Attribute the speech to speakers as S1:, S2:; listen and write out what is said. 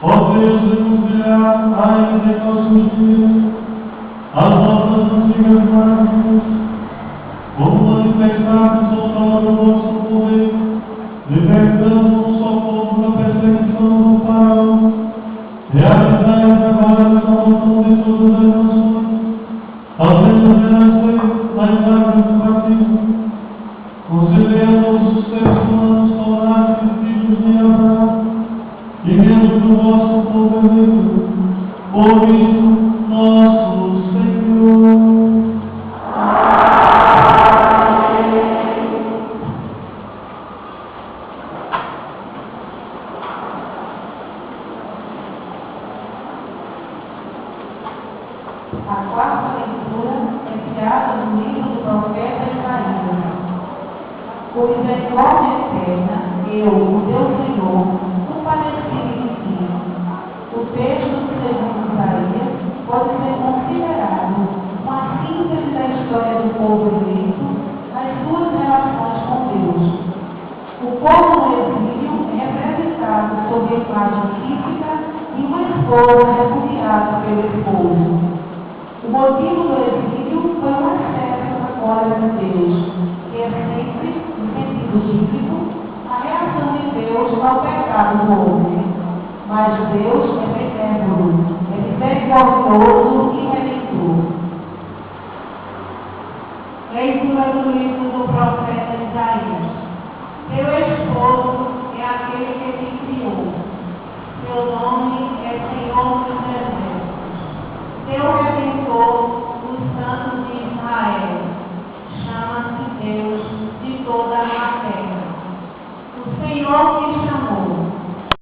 S1: Ó Deus, denunciar ainda em nossos dias as nossas antigas mágoas, como manifestados outrora o vosso poder, libertando o socorro da perseguição do faraó, realizai agora a salvação de todas as nações, fazendo renascer as águas do batismo, concedendo os seres humanos tornar-se filhos de Abraão, e Deus do vosso povo eleito, por isso nosso Senhor.
S2: A quarta leitura é tirada do livro do profeta Isaías. Por misericórdia eterna, eu, o teu Senhor, compadeci de ti. O texto do segundo Isaías pode ser considerado uma síntese da história do povo eleito nas suas relações com Deus. O povo no exílio é representado sob a imagem física de uma esposa repudiada pelo povo. O motivo do exílio foi um excesso da glória de Deus, que é sempre, no sentido bíblico, a reação de Deus ao pecado do homem. Mas Deus é benévolo, é misericordioso e redentor. Leitura do livro do profeta Isaías. Teu esposo é aquele que te criou. Seu nome é Senhor dos Exércitos. Teu Redentor, o Santo de Israel, chama-se Deus de toda a terra. O Senhor que